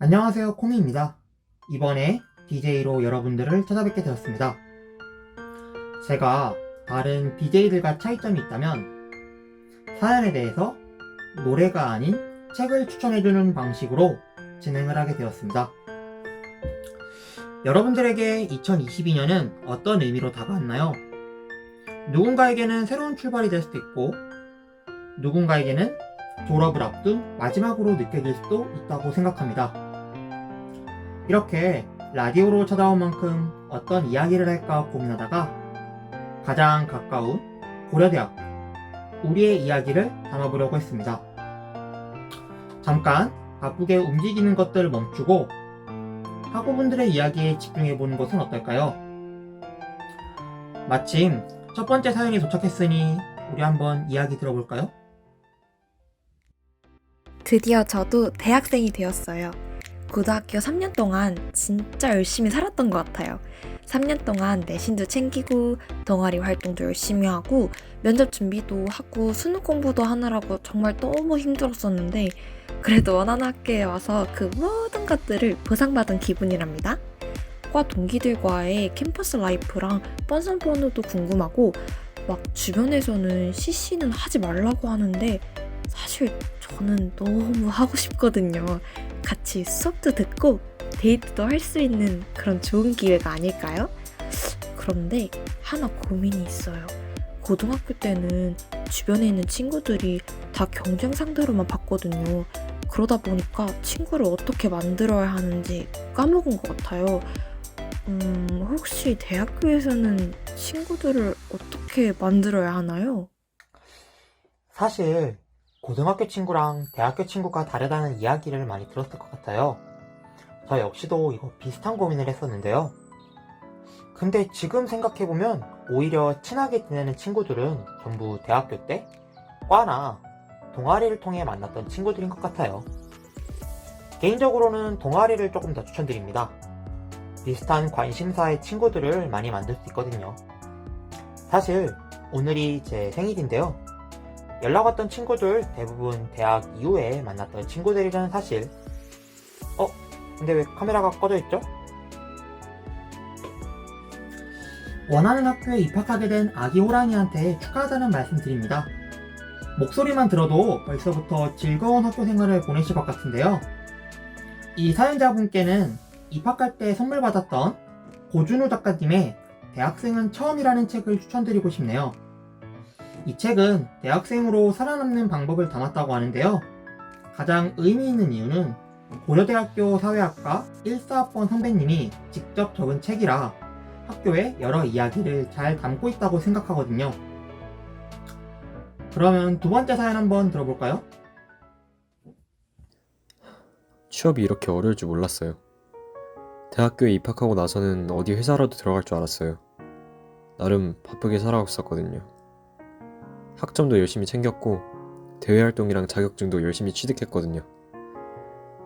안녕하세요, 코미입니다. 이번에 DJ로 여러분들을 찾아뵙게 되었습니다. 제가 다른 BJ들과 차이점이 있다면 사연에 대해서 노래가 아닌 책을 추천해주는 방식으로 진행을 하게 되었습니다. 여러분들에게 2022년은 어떤 의미로 다가왔나요? 누군가에게는 새로운 출발이 될 수도 있고 누군가에게는 졸업을 앞둔 마지막으로 느껴질 수도 있다고 생각합니다. 이렇게 라디오로 찾아온 만큼 어떤 이야기를 할까 고민하다가 가장 가까운 고려대학교, 우리의 이야기를 담아보려고 했습니다. 잠깐 바쁘게 움직이는 것들을 멈추고 학우분들의 이야기에 집중해보는 것은 어떨까요? 마침 첫 번째 사연이 도착했으니 우리 한번 이야기 들어볼까요? 드디어 저도 대학생이 되었어요. 고등학교 3년 동안 진짜 열심히 살았던 것 같아요. 3년 동안 내신도 챙기고 동아리 활동도 열심히 하고 면접 준비도 하고 수능 공부도 하느라고 정말 너무 힘들었었는데 그래도 원하는 학교에 와서 그 모든 것들을 보상받은 기분이랍니다. 과 동기들과의 캠퍼스 라이프랑 뻔선 번호도 궁금하고 막 주변에서는 CC는 하지 말라고 하는데 사실 저는 너무 하고 싶거든요. 같이 수업도 듣고 데이트도 할 수 있는 그런 좋은 기회가 아닐까요? 그런데 하나 고민이 있어요. 고등학교 때는 주변에 있는 친구들이 다 경쟁 상대로만 봤거든요. 그러다 보니까 친구를 어떻게 만들어야 하는지 까먹은 것 같아요. 혹시 대학교에서는 친구들을 어떻게 만들어야 하나요? 사실 고등학교 친구랑 대학교 친구가 다르다는 이야기를 많이 들었을 것 같아요. 저 역시도 이거 비슷한 고민을 했었는데요. 근데 지금 생각해보면 오히려 친하게 지내는 친구들은 전부 대학교 때 과나 동아리를 통해 만났던 친구들인 것 같아요. 개인적으로는 동아리를 조금 더 추천드립니다. 비슷한 관심사의 친구들을 많이 만들 수 있거든요. 사실 오늘이 제 생일인데요. 연락 왔던 친구들 대부분 대학 이후에 만났던 친구들이라는 사실. 근데 왜 카메라가 꺼져 있죠? 원하는 학교에 입학하게 된 아기 호랑이한테 축하하자는 말씀 드립니다. 목소리만 들어도 벌써부터 즐거운 학교 생활을 보내실 것 같은데요. 이 사연자분께는 입학할 때 선물 받았던 고준우 작가님의 대학생은 처음이라는 책을 추천드리고 싶네요. 이 책은 대학생으로 살아남는 방법을 담았다고 하는데요. 가장 의미 있는 이유는 고려대학교 사회학과 1사학번 선배님이 직접 적은 책이라 학교의 여러 이야기를 잘 담고 있다고 생각하거든요. 그러면 두 번째 사연 한번 들어볼까요? 취업이 이렇게 어려울 줄 몰랐어요. 대학교에 입학하고 나서는 어디 회사라도 들어갈 줄 알았어요. 나름 바쁘게 살아왔었거든요. 학점도 열심히 챙겼고 대외 활동이랑 자격증도 열심히 취득했거든요.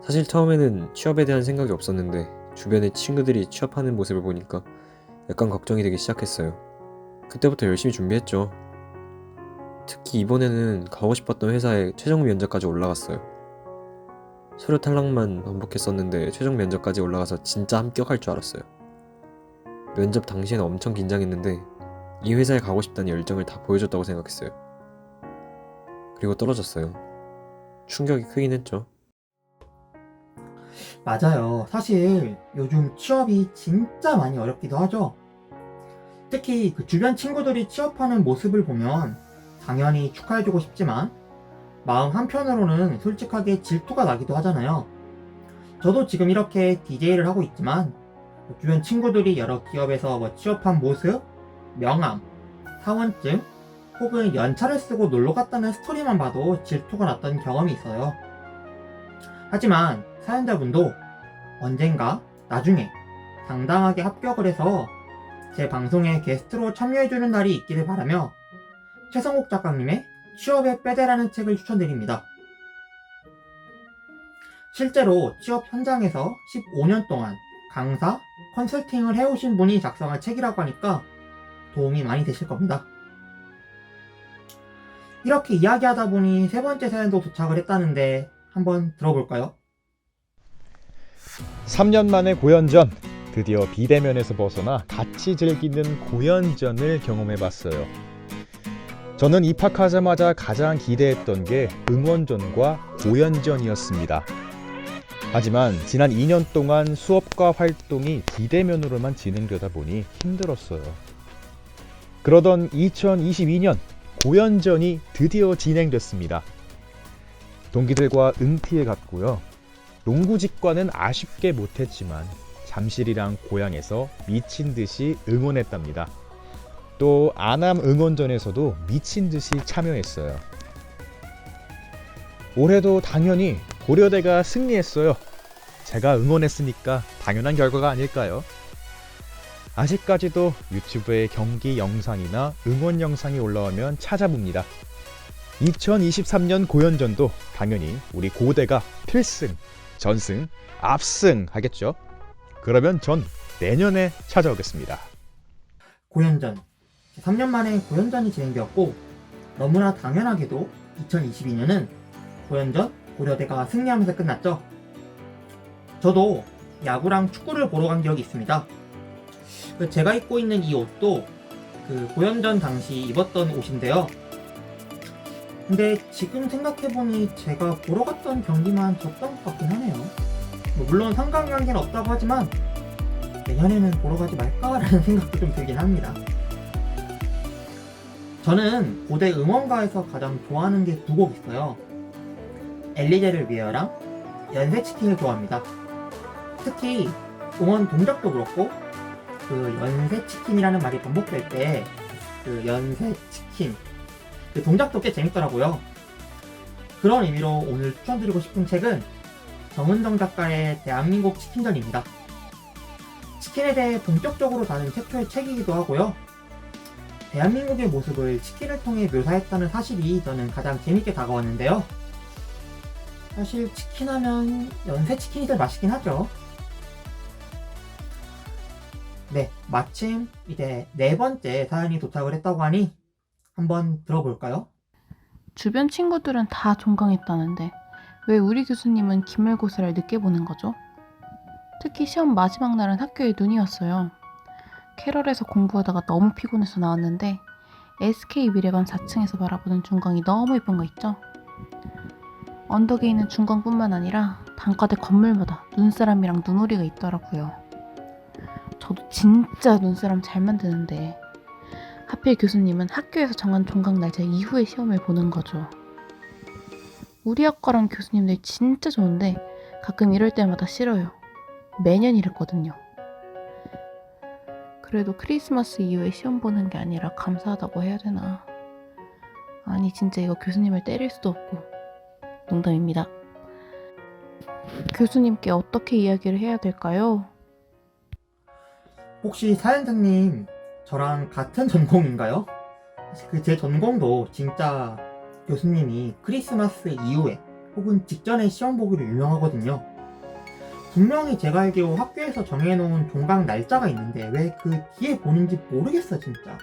사실 처음에는 취업에 대한 생각이 없었는데 주변의 친구들이 취업하는 모습을 보니까 약간 걱정이 되기 시작했어요. 그때부터 열심히 준비했죠. 특히 이번에는 가고 싶었던 회사에 최종 면접까지 올라갔어요. 서류 탈락만 반복했었는데 최종 면접까지 올라가서 진짜 합격할 줄 알았어요. 면접 당시에는 엄청 긴장했는데 이 회사에 가고 싶다는 열정을 다 보여줬다고 생각했어요. 그리고 떨어졌어요. 충격이 크긴 했죠. 맞아요. 사실 요즘 취업이 진짜 많이 어렵기도 하죠. 특히 그 주변 친구들이 취업하는 모습을 보면 당연히 축하해주고 싶지만 마음 한편으로는 솔직하게 질투가 나기도 하잖아요. 저도 지금 이렇게 DJ를 하고 있지만 주변 친구들이 여러 기업에서 취업한 모습, 명함, 사원증, 혹은 연차를 쓰고 놀러 갔다는 스토리만 봐도 질투가 났던 경험이 있어요. 하지만 사연자분도 언젠가 나중에 당당하게 합격을 해서 제 방송에 게스트로 참여해주는 날이 있기를 바라며 최성욱 작가님의 취업의 뼈대라는 책을 추천드립니다. 실제로 취업 현장에서 15년 동안 강사, 컨설팅을 해오신 분이 작성한 책이라고 하니까 도움이 많이 되실 겁니다. 이렇게 이야기하다 보니 세 번째 사연도 도착을 했다는데 한번 들어볼까요? 3년 만에 고연전, 드디어 비대면에서 벗어나 같이 즐기는 고연전을 경험해봤어요. 저는 입학하자마자 가장 기대했던 게 응원전과 고연전이었습니다. 하지만 지난 2년 동안 수업과 활동이 비대면으로만 진행되다 보니 힘들었어요. 그러던 2022년 고연전이 드디어 진행됐습니다. 동기들과 응티에 갔고요. 농구직과는 아쉽게 못했지만 잠실이랑 고향에서 미친 듯이 응원했답니다. 또 아남 응원전에서도 미친 듯이 참여했어요. 올해도 당연히 고려대가 승리했어요. 제가 응원했으니까 당연한 결과가 아닐까요? 아직까지도 유튜브에 경기 영상이나 응원 영상이 올라오면 찾아봅니다. 2023년 고연전도 당연히 우리 고대가 필승, 전승, 압승 하겠죠? 그러면 전 내년에 찾아오겠습니다. 고연전. 3년 만에 고연전이 진행되었고 너무나 당연하게도 2022년은 고연전 고려대가 승리하면서 끝났죠. 저도 야구랑 축구를 보러 간 기억이 있습니다. 제가 입고 있는 이 옷도 그 고연전 당시 입었던 옷인데요. 근데 지금 생각해보니 제가 보러 갔던 경기만 졌던 것 같긴 하네요. 물론 상관관계는 없다고 하지만 내년에는 보러 가지 말까라는 생각도 좀 들긴 합니다. 저는 고대 응원가에서 가장 좋아하는 게 두 곡 있어요. 엘리제를 위하여랑 연세치킨을 좋아합니다. 특히 응원 동작도 그렇고 그 연세치킨이라는 말이 반복될 때 그 연세치킨 그 동작도 꽤 재밌더라고요. 그런 의미로 오늘 추천드리고 싶은 책은 정은정 작가의 대한민국 치킨전입니다. 치킨에 대해 본격적으로 다룬 최초의 책이기도 하고요. 대한민국의 모습을 치킨을 통해 묘사했다는 사실이 저는 가장 재밌게 다가왔는데요. 사실 치킨 하면 연세치킨이 제일 맛있긴 하죠. 네, 마침 이제 네 번째 사연이 도착을 했다고 하니 한번 들어볼까요? 주변 친구들은 다 종강했다는데 왜 우리 교수님은 기말고사를 늦게 보는 거죠? 특히 시험 마지막 날은 학교에 눈이 왔어요. 캐럴에서 공부하다가 너무 피곤해서 나왔는데 SK 미래관 4층에서 바라보는 중강이 너무 예쁜 거 있죠? 언덕에 있는 중강뿐만 아니라 단과대 건물마다 눈사람이랑 눈오리가 있더라고요. 저도 진짜 눈사람 잘 만드는데 하필 교수님은 학교에서 정한 종강 날짜 이후에 시험을 보는 거죠. 우리 학과랑 교수님들 진짜 좋은데 가끔 이럴 때마다 싫어요. 매년 이랬거든요. 그래도 크리스마스 이후에 시험 보는 게 아니라 감사하다고 해야 되나? 아니 진짜 이거 교수님을 때릴 수도 없고. 농담입니다. 교수님께 어떻게 이야기를 해야 될까요? 혹시 사연자님 저랑 같은 전공인가요? 그 제 전공도 진짜 교수님이 크리스마스 이후에 혹은 직전에 시험 보기로 유명하거든요. 분명히 제가 알기로 학교에서 정해놓은 종강 날짜가 있는데 왜 그 뒤에 보는지 모르겠어 진짜.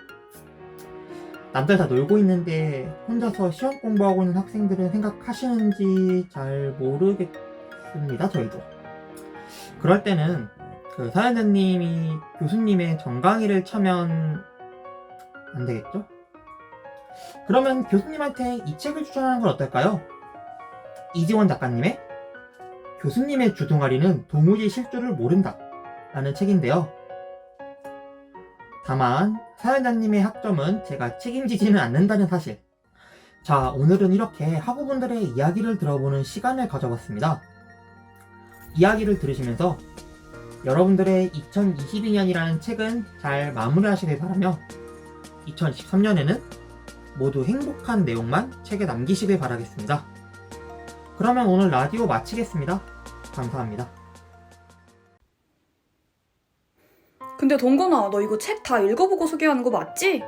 남들 다 놀고 있는데 혼자서 시험 공부하고 있는 학생들은 생각하시는지 잘 모르겠습니다. 저희도. 그럴 때는 그 사연자님이 교수님의 정강의를 차면 안 되겠죠? 그러면 교수님한테 이 책을 추천하는 건 어떨까요? 이지원 작가님의 교수님의 주둥아리는 도무지 실 줄을 모른다 라는 책인데요. 다만 사연자님의 학점은 제가 책임지지는 않는다는 사실. 자, 오늘은 이렇게 학우분들의 이야기를 들어보는 시간을 가져봤습니다. 이야기를 들으시면서 여러분들의 2022년이라는 책은 잘 마무리하시길 바라며 2023년에는 모두 행복한 내용만 책에 남기시길 바라겠습니다. 그러면 오늘 라디오 마치겠습니다. 감사합니다. 근데 동건아, 너 이거 책 다 읽어보고 소개하는 거 맞지?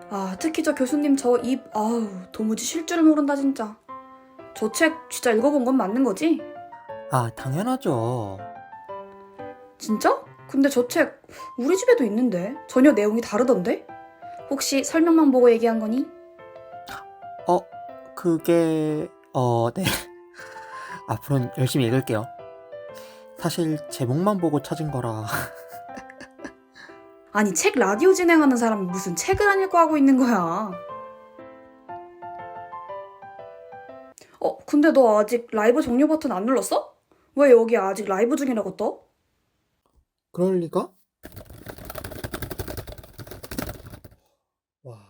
아, 특히 저 교수님 저 입, 아우, 도무지 쉴 줄을 모른다 진짜. 저 책 진짜 읽어본 건 맞는 거지? 아, 당연하죠. 진짜? 근데 저 책 우리 집에도 있는데 전혀 내용이 다르던데? 혹시 설명만 보고 얘기한 거니? 그게, 네. 앞으로는 열심히 읽을게요. 사실 제목만 보고 찾은 거라. 아니, 책 라디오 진행하는 사람이 무슨 책을 안 읽고 하고 있는 거야. 근데 너 아직 라이브 종료 버튼 안 눌렀어? 왜 여기 아직 라이브 중이라고 떠? 그럴 리가? 와,